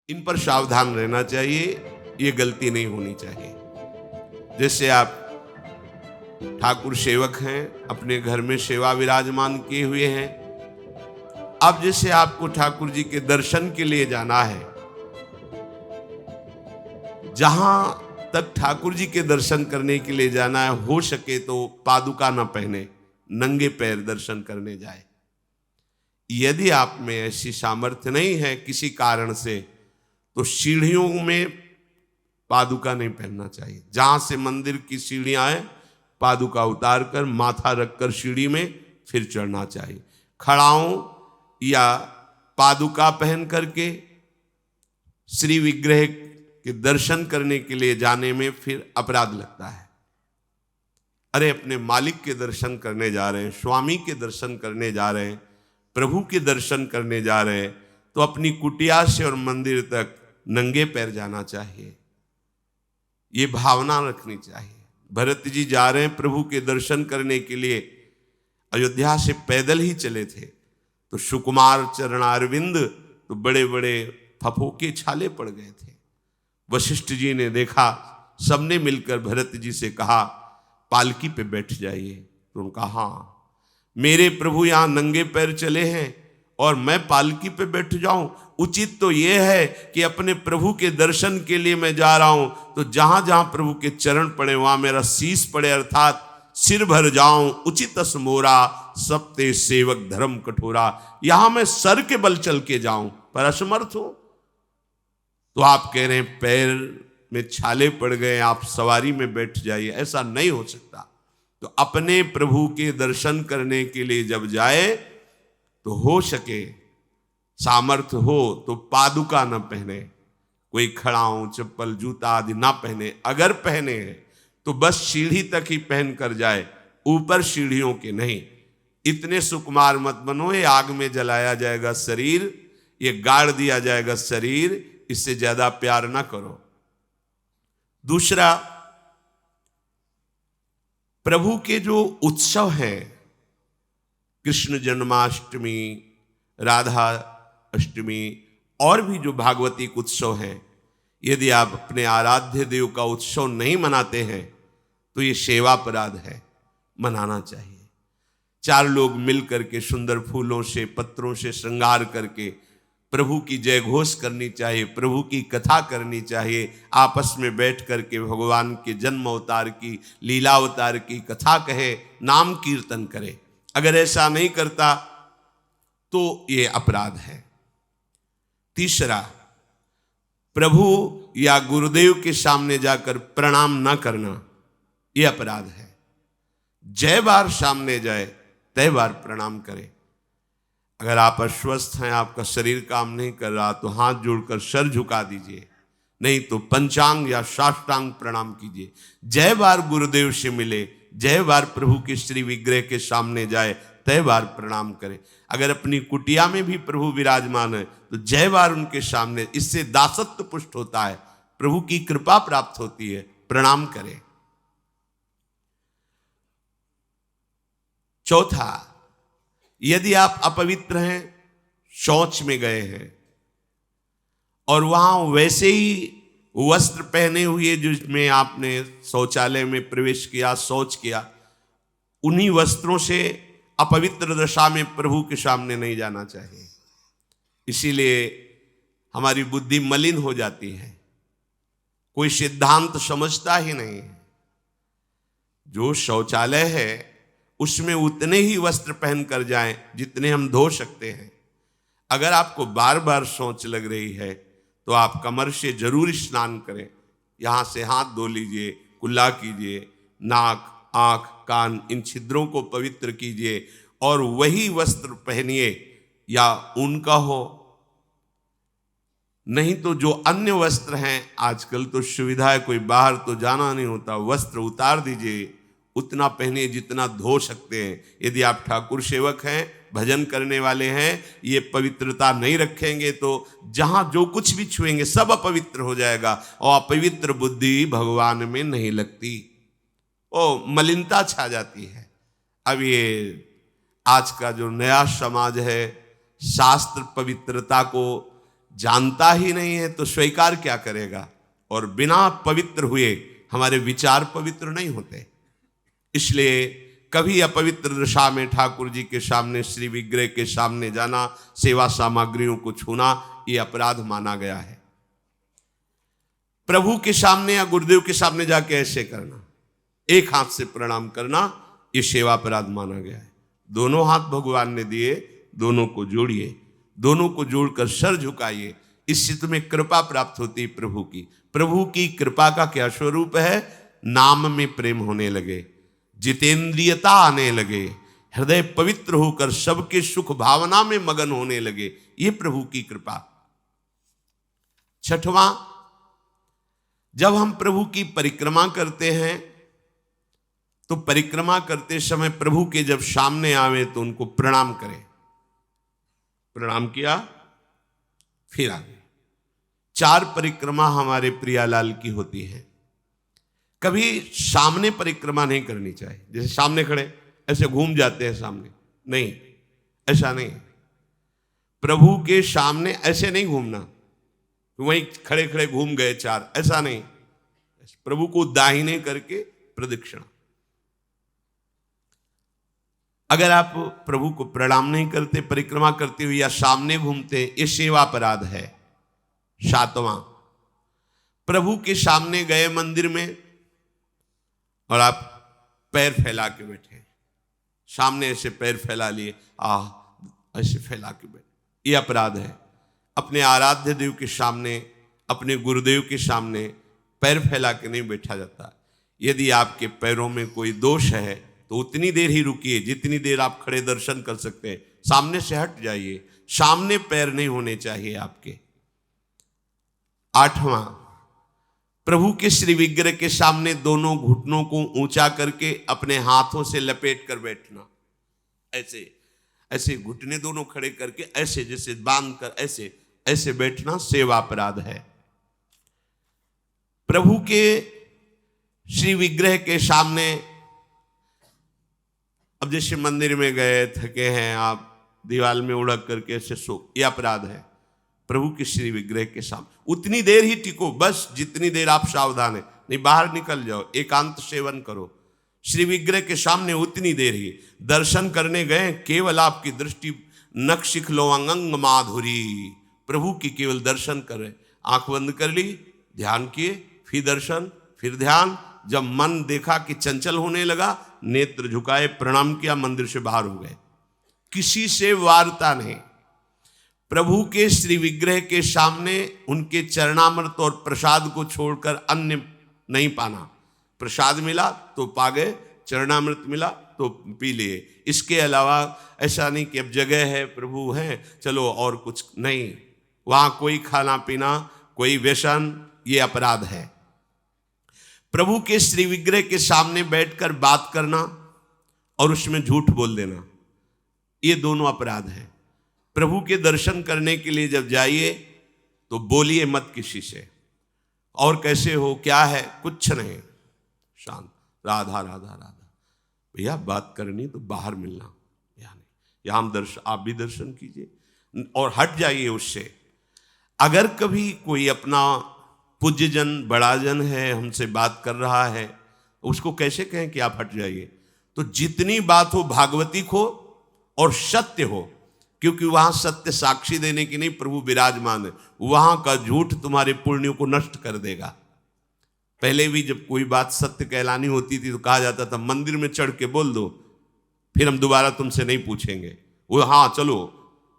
इन पर सावधान रहना चाहिए, ये गलती नहीं होनी चाहिए। जैसे आप ठाकुर सेवक हैं, अपने घर में सेवा विराजमान किए हुए हैं। अब जैसे आपको ठाकुर जी के दर्शन के लिए जाना है, जहां तक ठाकुर जी के दर्शन करने के लिए जाना है, हो सके तो पादुका न पहने, नंगे पैर दर्शन करने जाए। यदि आप में ऐसी सामर्थ्य नहीं है किसी कारण से, तो सीढ़ियों में पादुका नहीं पहनना चाहिए। जहां से मंदिर की सीढ़ियां हैं, पादुका उतार कर माथा रखकर सीढ़ी में फिर चढ़ना चाहिए। खड़ाओं या पादुका पहन करके श्री विग्रह के दर्शन करने के लिए जाने में फिर अपराध लगता है। अरे अपने मालिक के दर्शन करने जा रहे हैं, स्वामी के दर्शन करने जा रहे हैं, प्रभु के दर्शन करने जा रहे हैं, तो अपनी कुटिया से और मंदिर तक नंगे पैर जाना चाहिए। ये भावना रखनी चाहिए। भरत जी जा रहे हैं प्रभु के दर्शन करने के लिए, अयोध्या से पैदल ही चले थे, तो सुकुमार चरणारविंद तो बड़े बड़े फफोके छाले पड़ गए थे। वशिष्ठ जी ने देखा, सबने मिलकर भरत जी से कहा पालकी पे बैठ जाइए। तो उन्होंने कहा हाँ, मेरे प्रभु यहां नंगे पैर चले हैं और मैं पालकी पे बैठ जाऊं? उचित तो यह है कि अपने प्रभु के दर्शन के लिए मैं जा रहा हूं, तो जहां जहां प्रभु के चरण पड़े वहां मेरा शीश पड़े, अर्थात सिर भर जाऊं। उचित मोरा सप्ते सेवक धर्म कठोरा, यहां मैं सर के बल चल के जाऊं पर असमर्थ हूं। तो आप कह रहे हैं पैर में छाले पड़ गए, आप सवारी में बैठ जाइए, ऐसा नहीं हो सकता। तो अपने प्रभु के दर्शन करने के लिए जब जाए, तो हो सके सामर्थ्य हो तो पादुका न पहने, कोई खड़ाऊं चप्पल जूता आदि ना पहने। अगर पहने हैं तो बस सीढ़ी तक ही पहन कर जाए, ऊपर सीढ़ियों के नहीं। इतने सुकुमार मत बनो, ये आग में जलाया जाएगा शरीर, ये गाड़ दिया जाएगा शरीर, इससे ज्यादा प्यार ना करो। दूसरा, प्रभु के जो उत्सव हैं, कृष्ण जन्माष्टमी, राधा अष्टमी और भी जो भागवतिक उत्सव हैं, यदि आप अपने आराध्य देव का उत्सव नहीं मनाते हैं तो ये सेवा अपराध है, मनाना चाहिए। चार लोग मिल करके सुंदर फूलों से पत्रों से श्रृंगार करके प्रभु की जय घोष करनी चाहिए, प्रभु की कथा करनी चाहिए, आपस में बैठ करके भगवान के जन्म अवतार की, लीला अवतार की कथा कहे, नाम कीर्तन करे। अगर ऐसा नहीं करता तो ये अपराध है। तीसरा, प्रभु या गुरुदेव के सामने जाकर प्रणाम न करना, यह अपराध है। जय बार सामने जाए तय बार प्रणाम करें। अगर आप अस्वस्थ हैं, आपका शरीर काम नहीं कर रहा, तो हाथ जोड़कर सर झुका दीजिए, नहीं तो पंचांग या साष्टांग प्रणाम कीजिए। जय बार गुरुदेव से मिले, जय बार प्रभु के श्री विग्रह के सामने जाए, तय बार प्रणाम करें। अगर अपनी कुटिया में भी प्रभु विराजमान है तो जय बार उनके सामने, इससे दासत्व पुष्ट होता है, प्रभु की कृपा प्राप्त होती है, प्रणाम करें। चौथा, यदि आप अपवित्र हैं, शौच में गए हैं और वहां वैसे ही वस्त्र पहने हुए जिसमें आपने शौचालय में प्रवेश किया, शौच किया, उन्हीं वस्त्रों से अपवित्र दशा में प्रभु के सामने नहीं जाना चाहिए। इसीलिए हमारी बुद्धि मलिन हो जाती है, कोई सिद्धांत समझता ही नहीं है। जो शौचालय है उसमें उतने ही वस्त्र पहन कर जाएं जितने हम धो सकते हैं। अगर आपको बार बार शौच लग रही है तो आप कमर से जरूर स्नान करें, यहाँ से हाथ धो लीजिए, कुल्ला कीजिए, नाक आंख कान इन छिद्रों को पवित्र कीजिए और वही वस्त्र पहनिए, या उनका हो, नहीं तो जो अन्य वस्त्र हैं, आजकल तो सुविधा है, कोई बाहर तो जाना नहीं होता, वस्त्र उतार दीजिए, उतना पहनिए जितना धो सकते हैं। यदि आप ठाकुर सेवक हैं, भजन करने वाले हैं, ये पवित्रता नहीं रखेंगे तो जहां जो कुछ भी छुएंगे सब अपवित्र हो जाएगा, और अपवित्र बुद्धि भगवान में नहीं लगती, मलिनता छा जाती है। अब ये आज का जो नया समाज है, शास्त्र पवित्रता को जानता ही नहीं है तो स्वीकार क्या करेगा? और बिना पवित्र हुए हमारे विचार पवित्र नहीं होते। इसलिए कभी अपवित्र दशा में ठाकुर जी के सामने, श्री विग्रह के सामने जाना, सेवा सामग्रियों को छूना, ये अपराध माना गया है। प्रभु के सामने या गुरुदेव के सामने जाके ऐसे करना, एक हाथ से प्रणाम करना, ये सेवा अपराध माना गया है। दोनों हाथ भगवान ने दिए, दोनों को जोड़िए, दोनों को जोड़कर सर झुकाइए, इससे तुम्हें कृपा प्राप्त होती है प्रभु की। प्रभु की कृपा का क्या स्वरूप है? नाम में प्रेम होने लगे, जितेंद्रियता आने लगे, हृदय पवित्र होकर सबके सुख भावना में मगन होने लगे, ये प्रभु की कृपा। छठवां, जब हम प्रभु की परिक्रमा करते हैं तो परिक्रमा करते समय प्रभु के जब सामने आवे तो उनको प्रणाम करें। प्रणाम किया, फिर आगे। 4 परिक्रमा हमारे प्रियालाल की होती है। कभी सामने परिक्रमा नहीं करनी चाहिए, जैसे सामने खड़े ऐसे घूम जाते हैं सामने, नहीं, ऐसा नहीं। प्रभु के सामने ऐसे नहीं घूमना, वहीं खड़े खड़े घूम गए 4, ऐसा नहीं। प्रभु को दाहिने करके प्रदक्षिणा। अगर आप प्रभु को प्रणाम नहीं करते, परिक्रमा करते हुए या सामने घूमते, ये सेवा अपराध है। 7वां, प्रभु के सामने गए मंदिर में और आप पैर फैला के बैठे, सामने ऐसे पैर फैला लिए, ऐसे फैला के बैठे, ये अपराध है। अपने आराध्य देव के सामने, अपने गुरुदेव के सामने पैर फैला के नहीं बैठा जाता। यदि आपके पैरों में कोई दोष है तो उतनी देर ही रुकिए जितनी देर आप खड़े दर्शन कर सकते हैं। सामने से हट जाइए, सामने पैर नहीं होने चाहिए आपके। 8वां, प्रभु के श्री विग्रह के सामने दोनों घुटनों को ऊंचा करके अपने हाथों से लपेट कर बैठना, ऐसे ऐसे घुटने दोनों खड़े करके ऐसे जैसे बांध कर ऐसे ऐसे बैठना सेवा अपराध है। प्रभु के श्री विग्रह के सामने, अब जैसे मंदिर में गए, थके हैं आप, दीवार में उड़क करके ऐसे सो, यह अपराध है। प्रभु के श्री विग्रह के सामने उतनी देर ही टिको, बस जितनी देर आप सावधान है, नहीं बाहर निकल जाओ, एकांत सेवन करो। श्री विग्रह के सामने उतनी देर ही। दर्शन करने गए, केवल आपकी दृष्टि नख शिखलो अंग माधुरी, प्रभु की केवल दर्शन कर रहे, आंख बंद कर ली, ध्यान किए, फिर दर्शन, फिर ध्यान। जब मन देखा कि चंचल होने लगा, नेत्र झुकाए, प्रणाम किया, मंदिर से बाहर हो गए। किसी से वार्ता नहीं। प्रभु के श्री विग्रह के सामने उनके चरणामृत और प्रसाद को छोड़कर अन्य नहीं पाना। प्रसाद मिला तो पा गए, चरणामृत मिला तो पी लिए। इसके अलावा ऐसा नहीं कि अब जगह है, प्रभु हैं, चलो और कुछ नहीं। वहां कोई खाना पीना, कोई व्यसन, ये अपराध है। प्रभु के श्री विग्रह के सामने बैठकर बात करना और उसमें झूठ बोल देना, ये दोनों अपराध हैं। प्रभु के दर्शन करने के लिए जब जाइए तो बोलिए मत किसी से, और कैसे हो, क्या है, कुछ नहीं, शांत, राधा राधा राधा। भैया बात करनी तो बाहर मिलना, यहाँ दर्शन, आप भी दर्शन कीजिए और हट जाइए उससे। अगर कभी कोई अपना पूज्यजन, बड़ा जन है, हमसे बात कर रहा है, उसको कैसे कहें कि आप हट जाइए? तो जितनी बात हो भागवतिक हो और सत्य हो, क्योंकि वहां सत्य साक्षी देने की नहीं, प्रभु विराजमान है। वहां का झूठ तुम्हारे पुण्यों को नष्ट कर देगा। पहले भी जब कोई बात सत्य कहलानी होती थी तो कहा जाता था मंदिर में चढ़ के बोल दो, फिर हम दोबारा तुमसे नहीं पूछेंगे। वो हाँ चलो,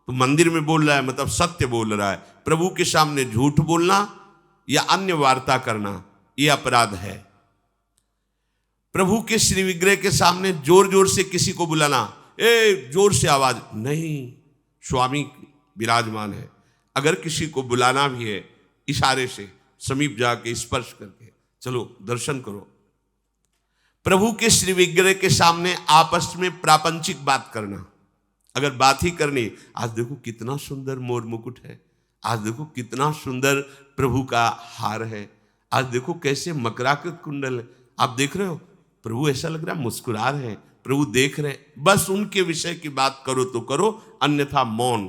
तो मंदिर में बोल रहा है मतलब सत्य बोल रहा है। प्रभु के सामने झूठ बोलना या अन्य वार्ता करना, यह अपराध है। प्रभु के श्री विग्रह के सामने जोर जोर से किसी को बुलाना, ए जोर से आवाज नहीं, स्वामी विराजमान है। अगर किसी को बुलाना भी है, इशारे से समीप जाके स्पर्श करके चलो दर्शन करो। प्रभु के श्री विग्रह के सामने आपस में प्रापंचिक बात करना, अगर बात ही करनी, आज देखो कितना सुंदर मोर मुकुट है, आज देखो कितना सुंदर प्रभु का हार है, आज देखो कैसे मकराकृत कुंडल है, आप देख रहे हो, प्रभु ऐसा लग रहा है मुस्कुरा रहे हैं, प्रभु देख रहे हैं। बस उनके विषय की बात करो तो करो, अन्यथा मौन।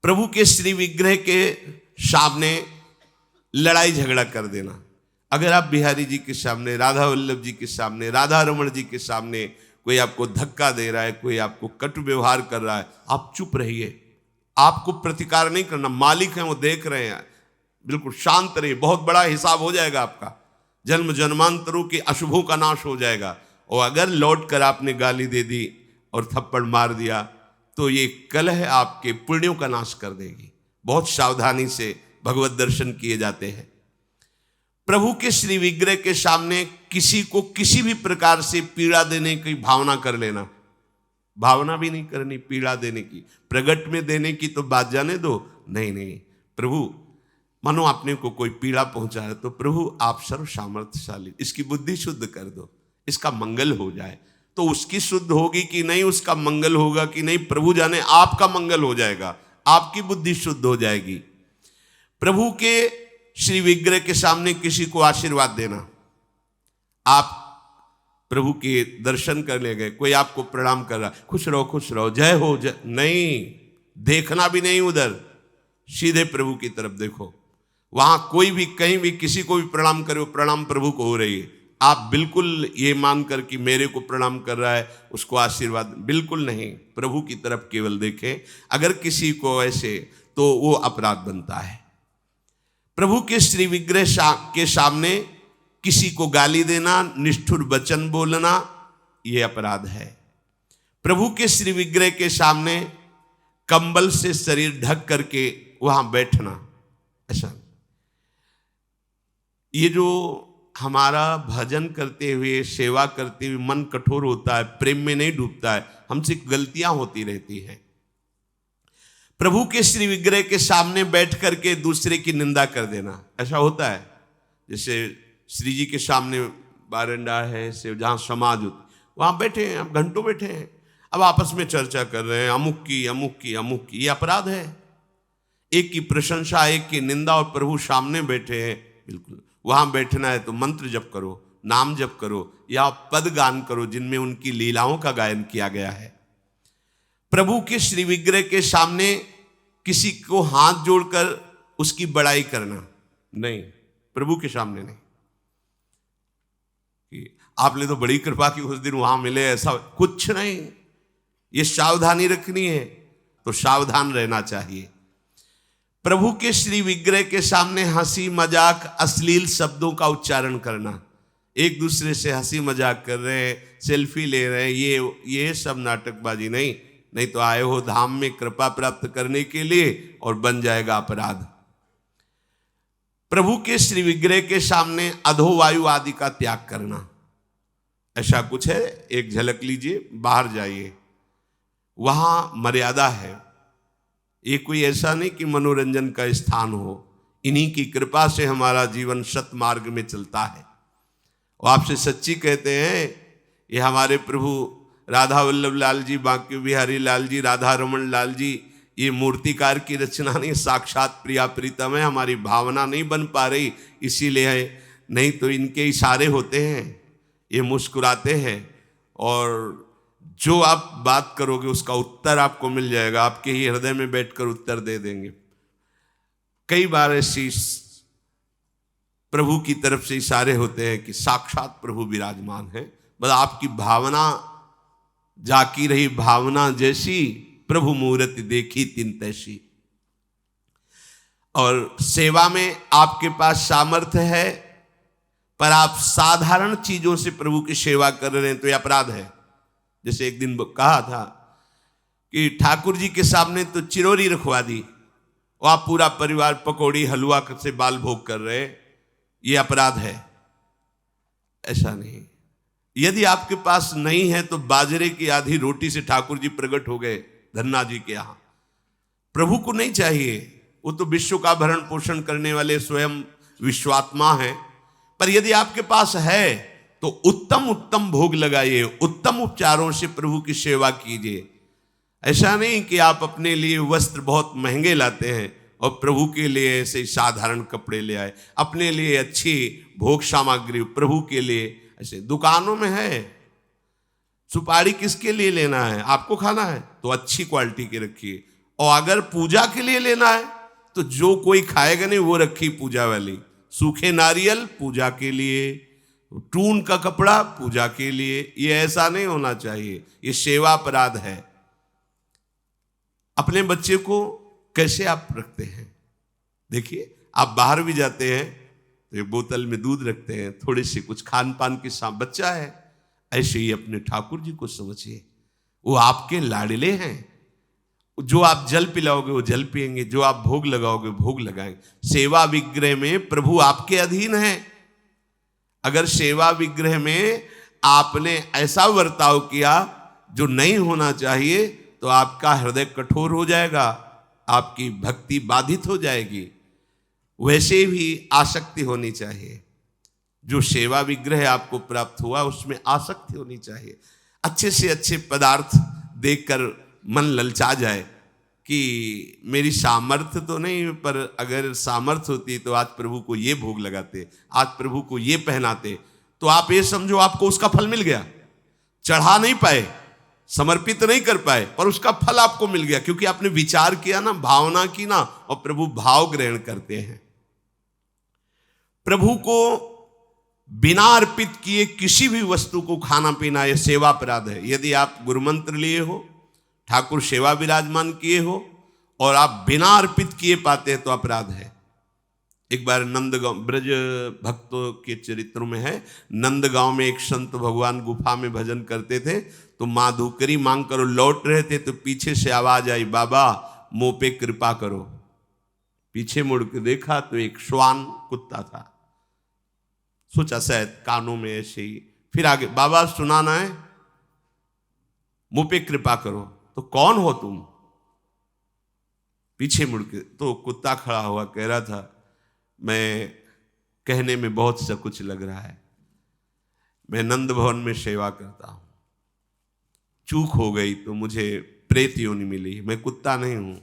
प्रभु के श्री विग्रह के सामने लड़ाई झगड़ा कर देना। अगर आप बिहारी जी के सामने, राधा वल्लभ जी के सामने, राधा रमण जी के सामने कोई आपको धक्का दे रहा है, कोई आपको कटु व्यवहार कर रहा है, आप चुप रहिए, आपको प्रतिकार नहीं करना। मालिक हैं, वो देख रहे हैं, बिल्कुल शांत रहिए। बहुत बड़ा हिसाब हो जाएगा आपका, जन्म जन्मांतरों के अशुभों का नाश हो जाएगा। और अगर लौट कर आपने गाली दे दी और थप्पड़ मार दिया तो ये कलह आपके पुण्यों का नाश कर देगी। बहुत सावधानी से भगवत दर्शन किए जाते हैं। प्रभु के श्री विग्रह के सामने किसी को किसी भी प्रकार से पीड़ा देने की भावना कर लेना, भावना भी नहीं करनी पीड़ा देने की। प्रगट में देने की तो बात जाने दो, नहीं नहीं, प्रभु मानो आपने को कोई पीड़ा पहुंचा है तो प्रभु आप सर्व सामर्थ्यशाली, इसकी बुद्धि शुद्ध कर दो, इसका मंगल हो जाए। तो उसकी शुद्ध होगी कि नहीं, उसका मंगल होगा कि नहीं, प्रभु जाने। आपका मंगल हो जाएगा, आपकी बुद्धि शुद्ध हो जाएगी। प्रभु के श्री विग्रह के सामने किसी को आशीर्वाद देना। आप प्रभु के दर्शन करने गए, कोई आपको प्रणाम कर रहा, खुश रहो, जय हो जय, नहीं, देखना भी नहीं उधर, सीधे प्रभु की तरफ देखो। वहां कोई भी कहीं भी किसी को भी प्रणाम करे, प्रणाम प्रभु को हो रही है। आप बिल्कुल ये मानकर कि मेरे को प्रणाम कर रहा है उसको आशीर्वाद, बिल्कुल नहीं, प्रभु की तरफ केवल देखें। अगर किसी को ऐसे तो वो अपराध बनता है। प्रभु के श्री विग्रह के सामने किसी को गाली देना, निष्ठुर वचन बोलना, यह अपराध है। प्रभु के श्री विग्रह के सामने कंबल से शरीर ढक करके वहां बैठना, ऐसा। ये जो हमारा भजन करते हुए, सेवा करते हुए मन कठोर होता है, प्रेम में नहीं डूबता है, हमसे गलतियां होती रहती हैं। प्रभु के श्री विग्रह के सामने बैठ करके दूसरे की निंदा कर देना, ऐसा होता है। जैसे श्री जी के सामने बारंडा है, से जहाँ समाज होती, वहाँ बैठे हैं, अब घंटों बैठे हैं, अब आपस में चर्चा कर रहे हैं, अमुक की, ये अपराध है। एक की प्रशंसा, एक की निंदा, और प्रभु सामने बैठे हैं। बिल्कुल वहाँ बैठना है तो मंत्र जप करो, नाम जप करो, या पद गान करो जिनमें उनकी लीलाओं का गायन किया गया है। प्रभु के श्री विग्रह के सामने किसी को हाथ जोड़कर उसकी बड़ाई करना नहीं, प्रभु के सामने नहीं। कि आपने तो बड़ी कृपा की, उस दिन वहां मिले, ऐसा कुछ नहीं। ये सावधानी रखनी है तो सावधान रहना चाहिए। प्रभु के श्री विग्रह के सामने हंसी मजाक, अश्लील शब्दों का उच्चारण करना, एक दूसरे से हंसी मजाक कर रहे हैं, सेल्फी ले रहे हैं, ये सब नाटकबाजी नहीं तो आए हो धाम में कृपा प्राप्त करने के लिए और बन जाएगा अपराध। प्रभु के श्री विग्रह के सामने अधोवायु आदि का त्याग करना, ऐसा कुछ है, एक झलक लीजिए, बाहर जाइए, वहां मर्यादा है। ये कोई ऐसा नहीं कि मनोरंजन का स्थान हो, इन्हीं की कृपा से हमारा जीवन सत मार्ग में चलता है। वो आपसे सच्ची कहते हैं, ये हमारे प्रभु राधा वल्लभ लाल जी, बांके बिहारी लाल जी, राधा रमण लाल जी, ये मूर्तिकार की रचना नहीं, साक्षात प्रिया प्रीतम है। हमारी भावना नहीं बन पा रही, इसीलिए है, नहीं तो इनके इशारे होते हैं, ये मुस्कुराते हैं, और जो आप बात करोगे उसका उत्तर आपको मिल जाएगा, आपके ही हृदय में बैठकर उत्तर दे देंगे। कई बार ऐसी प्रभु की तरफ से इशारे होते हैं कि साक्षात प्रभु विराजमान है, बस आपकी भावना जाकी रही, भावना जैसी प्रभु मूर्ति देखी तिन तैसी। और सेवा में आपके पास सामर्थ्य है, पर आप साधारण चीजों से प्रभु की सेवा कर रहे हैं तो यह अपराध है। जैसे एक दिन कहा था कि ठाकुर जी के सामने तो चिरौरी रखवा दी, और आप पूरा परिवार पकौड़ी हलवा से बाल भोग कर रहे, ये अपराध है। ऐसा नहीं। यदि आपके पास नहीं है तो बाजरे की आधी रोटी से ठाकुर जी प्रकट हो गए धन्ना जी के यहाँ। प्रभु को नहीं चाहिए, वो तो विश्व का भरण पोषण करने वाले स्वयं विश्वात्मा हैं। पर यदि आपके पास है तो उत्तम उत्तम भोग लगाइए, उत्तम उपचारों से प्रभु की सेवा कीजिए। ऐसा नहीं कि आप अपने लिए वस्त्र बहुत महंगे लाते हैं और प्रभु के लिए ऐसे साधारण कपड़े ले आए, अपने लिए अच्छी भोग सामग्री प्रभु के लिए। ऐसे दुकानों में है, सुपारी किसके लिए लेना है, आपको खाना है तो अच्छी क्वालिटी की रखिए, और अगर पूजा के लिए लेना है तो जो कोई खाएगा नहीं वो रखी पूजा वाली, सूखे नारियल पूजा के लिए, टून का कपड़ा पूजा के लिए। ये ऐसा नहीं होना चाहिए, ये सेवा अपराध है। अपने बच्चे को कैसे आप रखते हैं? देखिए, आप बाहर भी जाते हैं तो एक बोतल में दूध रखते हैं, थोड़े से कुछ खान पान के साथ, बच्चा है। ऐसे ही अपने ठाकुर जी को समझिए, वो आपके लाडले हैं। जो आप जल पिलाओगे वो जल पिएंगे, जो आप भोग लगाओगे भोग लगाएंगे। सेवा विग्रह में प्रभु आपके अधीन है। अगर सेवा विग्रह में आपने ऐसा बर्ताव किया जो नहीं होना चाहिए तो आपका हृदय कठोर हो जाएगा, आपकी भक्ति बाधित हो जाएगी। वैसे भी आसक्ति होनी चाहिए। जो सेवा विग्रह आपको प्राप्त हुआ उसमें आसक्ति होनी चाहिए। अच्छे से अच्छे पदार्थ देखकर मन ललचा जाए कि मेरी सामर्थ्य तो नहीं, पर अगर सामर्थ्य होती तो आज प्रभु को ये भोग लगाते, आज प्रभु को ये पहनाते, तो आप ये समझो आपको उसका फल मिल गया। चढ़ा नहीं पाए, समर्पित नहीं कर पाए, पर उसका फल आपको मिल गया, क्योंकि आपने विचार किया ना, भावना की ना, और प्रभु भाव ग्रहण करते हैं। प्रभु को बिना अर्पित किए किसी भी वस्तु को खाना पीना यह सेवा अपराध है। यदि आप गुरुमंत्र लिए हो, ठाकुर सेवा विराजमान किए हो और आप बिना अर्पित किए पाते हैं तो अपराध है। एक बार नंदगांव, ब्रज भक्तों के चरित्रों में है, नंदगांव में एक संत भगवान गुफा में भजन करते थे, तो माँ धूकरी मांग करो लौट रहे थे तो पीछे से आवाज आई, बाबा मुंह पे कृपा करो। पीछे मुड़ के देखा तो एक श्वान कुत्ता था। सोचा शायद कानों में ऐसे ही, फिर आगे, बाबा सुनाना है, मुंह पे कृपा करो। तो कौन हो तुम? पीछे मुड़ के तो कुत्ता खड़ा हुआ कह रहा था, मैं कहने में बहुत सा कुछ लग रहा है, मैं नंद भवन में सेवा करता हूं, चूक हो गई तो मुझे प्रेत योनि मिली। मैं कुत्ता नहीं हूं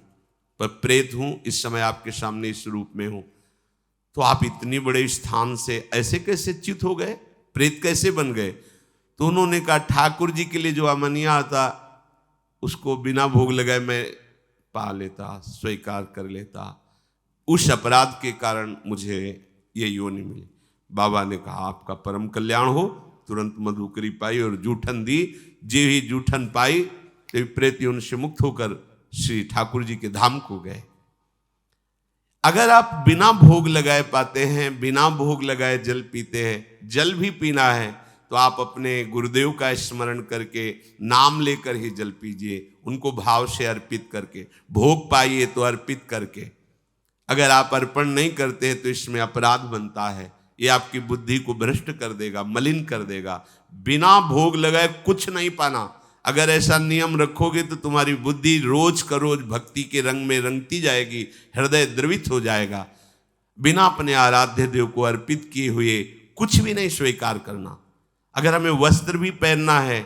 पर प्रेत हूं, इस समय आपके सामने इस रूप में हूं। तो आप इतनी बड़े स्थान से ऐसे कैसे च्युत हो गए, प्रेत कैसे बन गए? तो उन्होंने कहा, ठाकुर जी के लिए जो अमनिया आता उसको बिना भोग लगाए मैं पा लेता, स्वीकार कर लेता, उस अपराध के कारण मुझे ये योनि मिली। बाबा ने कहा, आपका परम कल्याण हो। तुरंत मधुकरी पाई और जूठन दी। जे ही जूठन पाई तो प्रेत योनि से मुक्त होकर श्री ठाकुर जी के धाम को गए। अगर आप बिना भोग लगाए पाते हैं, बिना भोग लगाए जल पीते हैं, जल भी पीना है तो आप अपने गुरुदेव का स्मरण करके, नाम लेकर ही जल पीजिए, उनको भाव से अर्पित करके। भोग पाइए तो अर्पित करके। अगर आप अर्पण नहीं करते हैं तो इसमें अपराध बनता है, ये आपकी बुद्धि को भ्रष्ट कर देगा, मलिन कर देगा। बिना भोग लगाए कुछ नहीं पाना। अगर ऐसा नियम रखोगे तो तुम्हारी बुद्धि रोज का रोज भक्ति के रंग में रंगती जाएगी, हृदय द्रवित हो जाएगा। बिना अपने आराध्य देव को अर्पित किए हुए कुछ भी नहीं स्वीकार करना। अगर हमें वस्त्र भी पहनना है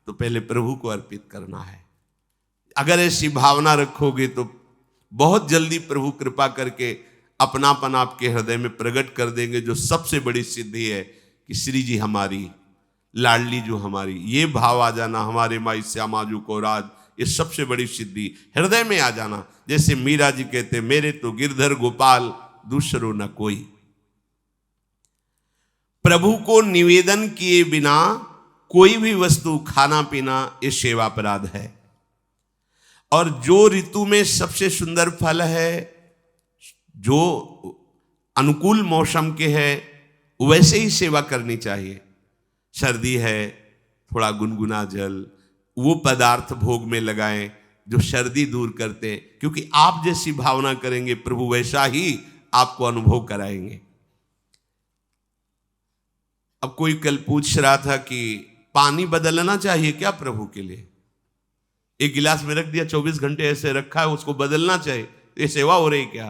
तो पहले प्रभु को अर्पित करना है। अगर ऐसी भावना रखोगे तो बहुत जल्दी प्रभु कृपा करके अपनापन आपके हृदय में प्रकट कर देंगे। जो सबसे बड़ी सिद्धि है कि श्री जी हमारी, लाडली जो हमारी, ये भाव आ जाना, हमारे माई श्यामाजू को राज, ये सबसे बड़ी सिद्धि हृदय में आ जाना। जैसे मीरा जी कहते, मेरे तो गिरधर गोपाल दूसरो न कोई। प्रभु को निवेदन किए बिना कोई भी वस्तु खाना पीना ये सेवा अपराध है। और जो ऋतु में सबसे सुंदर फल है, जो अनुकूल मौसम के है, वैसे ही सेवा करनी चाहिए। सर्दी है, थोड़ा गुनगुना जल, वो पदार्थ भोग में लगाएं जो सर्दी दूर करते हैं, क्योंकि आप जैसी भावना करेंगे प्रभु वैसा ही आपको अनुभव कराएंगे। अब कोई कल पूछ रहा था कि पानी बदलना चाहिए क्या प्रभु के लिए? एक गिलास में रख दिया, 24 घंटे ऐसे रखा है, उसको बदलना चाहिए, ये सेवा हो रही क्या?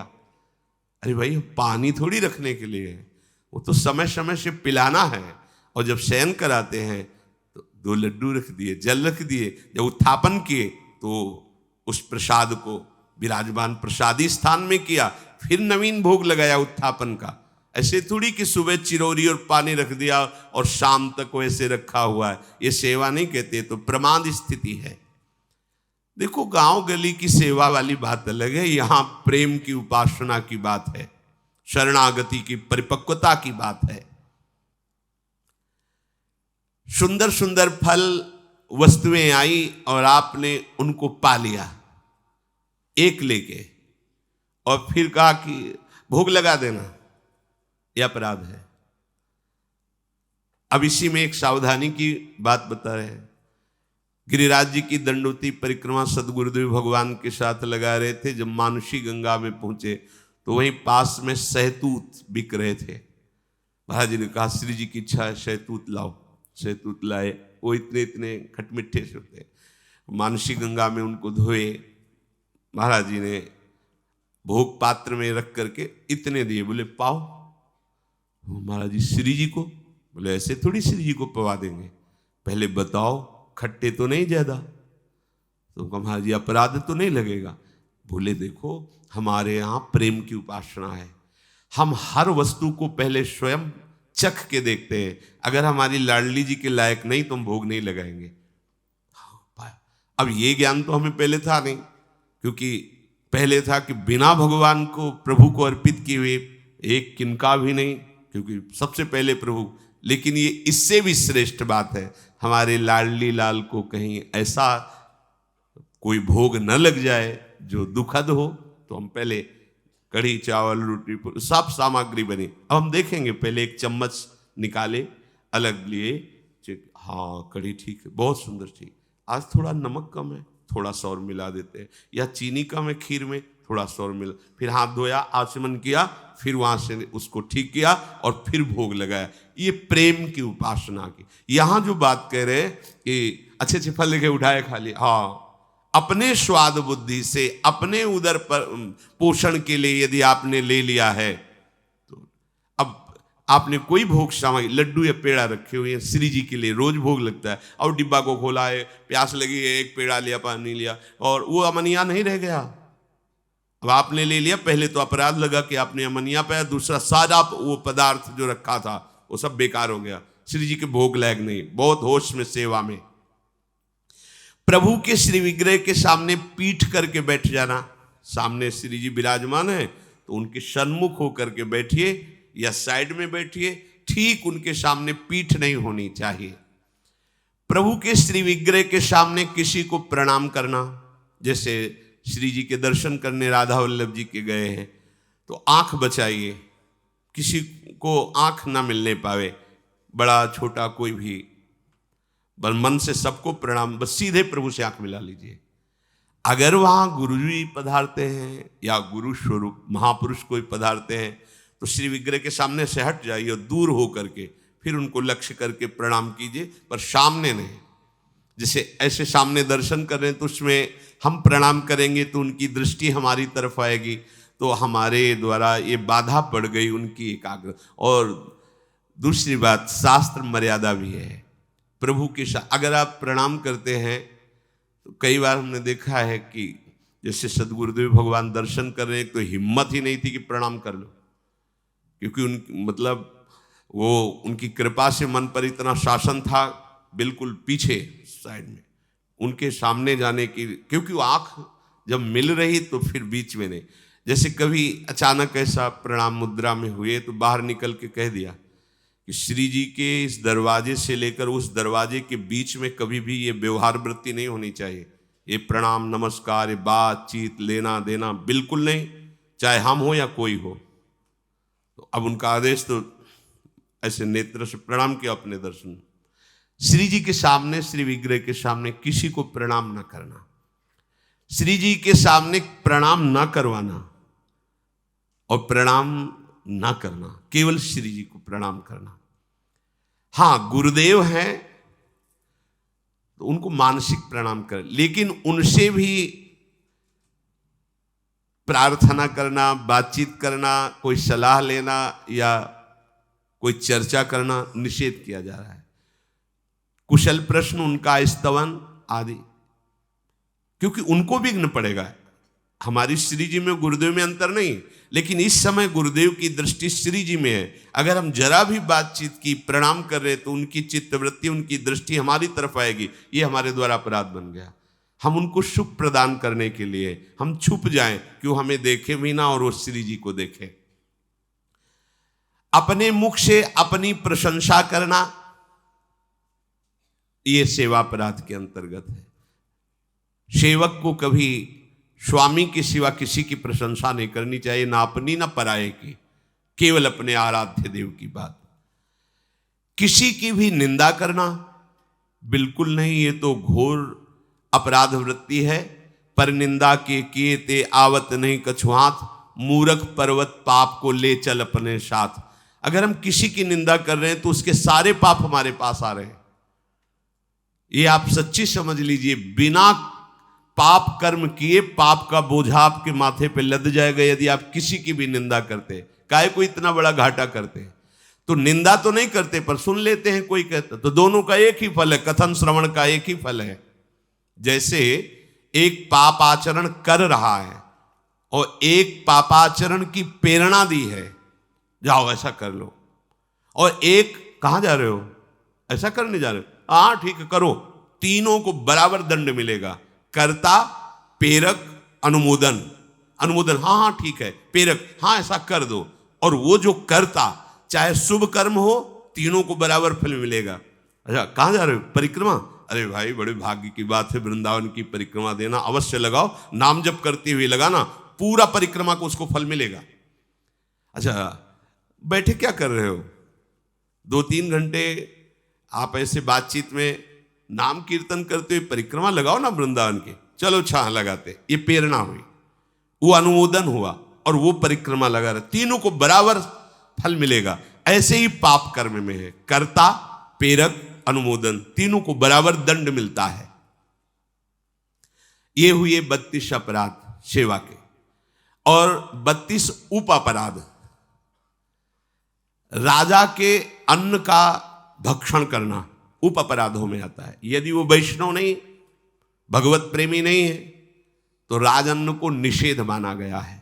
अरे भाई, पानी थोड़ी रखने के लिए है, वो तो समय समय से पिलाना है। और जब शयन कराते हैं तो 2 लड्डू रख दिए, जल रख दिए। जब उत्थापन किए तो उस प्रसाद को विराजमान प्रसादी स्थान में किया, फिर नवीन भोग लगाया उत्थापन का। ऐसे थोड़ी कि सुबह चिरौरी और पानी रख दिया और शाम तक वैसे रखा हुआ है, ये सेवा नहीं कहते, तो प्रमाद स्थिति है। देखो, गांव गली की सेवा वाली बात अलग है, यहां प्रेम की उपासना की बात है, शरणागति की परिपक्वता की बात है। सुंदर सुंदर फल वस्तुएं आई और आपने उनको पा लिया एक लेके, और फिर कहा कि भोग लगा देना, यह अपराध है। अब इसी में एक सावधानी की बात बता रहे हैं। गिरिराज जी की दंडोती परिक्रमा सदगुरुदेव भगवान के साथ लगा रहे थे। जब मानुषी गंगा में पहुंचे तो वहीं पास में सहतूत बिक रहे थे। महाराज जी ने कहा, श्री जी की इच्छा है, सहतूत लाओ। सहतूत लाए, वो इतने इतने खटमिठे से होते। मानुषी गंगा में उनको धोए, महाराज जी ने भोग पात्र में रख करके इतने दिए। बोले पाओ। महाराज जी श्री जी को, बोले ऐसे थोड़ी श्री जी को पवा देंगे, पहले बताओ खट्टे तो नहीं ज्यादा। तो कहा, महाराज जी अपराध तो नहीं लगेगा। बोले देखो, हमारे यहाँ प्रेम की उपासना है, हम हर वस्तु को पहले स्वयं चख के देखते हैं। अगर हमारी लाडली जी के लायक नहीं तो हम भोग नहीं लगाएंगे। अब ये ज्ञान तो हमें पहले था नहीं, क्योंकि पहले था कि बिना भगवान को प्रभु को अर्पित किए हुए एक किनका भी नहीं, क्योंकि सबसे पहले प्रभु। लेकिन ये इससे भी श्रेष्ठ बात है, हमारे लाडली लाल को कहीं ऐसा कोई भोग न लग जाए जो दुखद हो, तो हम पहले कढ़ी चावल रोटी सब सामग्री बनी। अब हम देखेंगे, पहले एक चम्मच निकाले, अलग लिए, हाँ कढ़ी ठीक है, बहुत सुंदर, ठीक। आज थोड़ा नमक कम है, थोड़ा सा और मिला देते हैं, या चीनी कम है खीर में, थोड़ा सा और मिला। फिर हाथ धोया, आचमन किया, फिर वहां से उसको ठीक किया और फिर भोग लगाया। ये प्रेम की उपासना की। यहां जो बात कह रहे कि अच्छे अच्छे फल लेके उठाए खा लिए, हाँ अपने स्वाद बुद्धि से, अपने उदर पर पोषण के लिए यदि आपने ले लिया है, तो अब आपने कोई भोग सामग्री, लड्डू या पेड़ा रखे हुए हैं श्री जी के लिए, रोज भोग लगता है, और डिब्बा को खोला है, प्यास लगी है, एक पेड़ा लिया, पानी लिया, और वो अमनिया नहीं रह गया। अब आपने ले लिया, पहले तो अपराध लगा कि आपने अमनिया पाया, दूसरा सारा वो पदार्थ जो रखा था वो सब बेकार हो गया, श्री जी के भोग लायक नहीं। बहुत होश में सेवा में प्रभु के श्री विग्रह के सामने पीठ करके बैठ जाना। सामने श्री जी विराजमान है तो उनके सन्मुख होकर के बैठिए या साइड में बैठिए, ठीक उनके सामने पीठ नहीं होनी चाहिए। प्रभु के श्री विग्रह के सामने किसी को प्रणाम करना, जैसे श्री जी के दर्शन करने राधा वल्लभ जी के गए हैं तो आंख बचाइए, किसी को आंख ना मिलने पावे, बड़ा छोटा कोई भी, बस मन से सबको प्रणाम, बस सीधे प्रभु से आंख मिला लीजिए। अगर वहां गुरु जी पधारते हैं या गुरु स्वरूप महापुरुष कोई पधारते हैं तो श्री विग्रह के सामने से हट जाइए और दूर हो करके फिर उनको लक्ष्य करके प्रणाम कीजिए, पर सामने नहीं। जैसे ऐसे सामने दर्शन कर रहे हैं तो उसमें हम प्रणाम करेंगे तो उनकी दृष्टि हमारी तरफ आएगी, तो हमारे द्वारा ये बाधा पड़ गई उनकी एकाग्र। और दूसरी बात, शास्त्र मर्यादा भी है प्रभु के साथ। अगर आप प्रणाम करते हैं तो कई बार हमने देखा है कि जैसे सदगुरुदेव भगवान दर्शन कर रहे हैं तो हिम्मत ही नहीं थी कि प्रणाम कर लो, क्योंकि उन मतलब वो उनकी कृपा से मन पर इतना शासन था, बिल्कुल पीछे साइड में उनके सामने जाने की, क्योंकि वो आँख जब मिल रही तो फिर बीच में नहीं। जैसे कभी अचानक ऐसा प्रणाम मुद्रा में हुए तो बाहर निकल के कह दिया कि श्री जी के इस दरवाजे से लेकर उस दरवाजे के बीच में कभी भी ये व्यवहार वृत्ति नहीं होनी चाहिए, ये प्रणाम नमस्कार, ये बातचीत लेना देना बिल्कुल नहीं, चाहे हम हो या कोई हो। तो अब उनका आदेश, तो ऐसे नेत्र से प्रणाम किया अपने दर्शन। श्री जी के सामने, श्री विग्रह के सामने किसी को प्रणाम ना करना, श्री जी के सामने प्रणाम ना करवाना और प्रणाम ना करना, केवल श्री जी को प्रणाम करना। हाँ गुरुदेव हैं तो उनको मानसिक प्रणाम कर, लेकिन उनसे भी प्रार्थना करना, बातचीत करना, कोई सलाह लेना या कोई चर्चा करना निषेध किया जा रहा है। कुशल प्रश्न, उनका स्तवन आदि, क्योंकि उनको विघ्न पड़ेगा। हमारी श्री जी में गुरुदेव में अंतर नहीं, लेकिन इस समय गुरुदेव की दृष्टि श्री जी में है। अगर हम जरा भी बातचीत की, प्रणाम कर रहे तो उनकी चित्तवृत्ति, उनकी दृष्टि हमारी तरफ आएगी, ये हमारे द्वारा अपराध बन गया। हम उनको सुख प्रदान करने के लिए हम छुप जाएं, क्यों हमें देखे भी ना और वो श्री जी को देखे। अपने मुख से अपनी प्रशंसा करना ये सेवापराध के अंतर्गत है। सेवक को कभी स्वामी के सिवा किसी की प्रशंसा नहीं करनी चाहिए, ना अपनी ना पराये की, केवल अपने आराध्य देव की बात। किसी की भी निंदा करना बिल्कुल नहीं, ये तो घोर अपराध वृत्ति है। पर निंदा के किए ते आवत नहीं कछुआत, मूर्ख पर्वत पाप को ले चल अपने साथ। अगर हम किसी की निंदा कर रहे हैं तो उसके सारे पाप हमारे पास आ रहे हैं, ये आप सच्ची समझ लीजिए। बिना पाप कर्म किए पाप का बोझा आपके माथे पे लद जाएगा यदि आप किसी की भी निंदा करते। काहे को इतना बड़ा घाटा करते? तो निंदा तो नहीं करते पर सुन लेते हैं, कोई कहता तो दोनों का एक ही फल है, कथन श्रवण का एक ही फल है। जैसे एक पाप आचरण कर रहा है और एक पापाचरण की प्रेरणा दी है, जाओ ऐसा कर लो, और एक कहां जा रहे हो, ऐसा करने जा रहे हो, हाँ ठीक है करो, तीनों को बराबर दंड मिलेगा। कर्ता, प्रेरक, अनुमोदन। अनुमोदन हाँ हाँ ठीक है, प्रेरक हाँ ऐसा कर दो, और वो जो कर्ता चाहे शुभ कर्म हो तीनों को बराबर फल मिलेगा। अच्छा कहां जा रहे हो, परिक्रमा, अरे भाई बड़े भाग्य की बात है, वृंदावन की परिक्रमा देना, अवश्य लगाओ, नाम जप करते हुए लगाना, पूरा परिक्रमा को उसको फल मिलेगा। अच्छा बैठे क्या कर रहे हो, 2-3 घंटे आप ऐसे बातचीत में नाम कीर्तन करते हुए परिक्रमा लगाओ ना वृंदावन के, चलो छाह लगाते, ये प्रेरणा हुई, वो अनुमोदन हुआ और वो परिक्रमा लगा रहे, तीनों को बराबर फल मिलेगा। ऐसे ही पाप कर्म में है, कर्ता, प्रेरक, अनुमोदन, तीनों को बराबर दंड मिलता है। ये हुए 32 अपराध सेवा के, और 32 उप अपराध। राजा के अन्न का भक्षण करना उप अपराधों में आता है। यदि वो वैष्णव नहीं, भगवत प्रेमी नहीं है तो राजअन्न को निषेध माना गया है।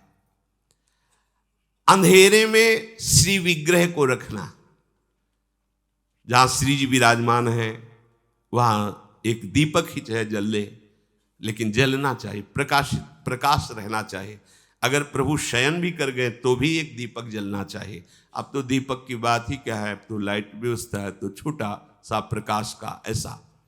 अंधेरे में श्री विग्रह को रखना, जहां श्री जी विराजमान है वहां एक दीपक ही चाहे जल ले, लेकिन जलना चाहिए, प्रकाश रहना चाहिए। अगर प्रभु शयन भी कर गए तो भी एक दीपक जलना चाहिए। अब तो दीपक की बात ही क्या है, अब तो लाइट व्यवस्था है तो छोटा सा प्रकाश का ऐसा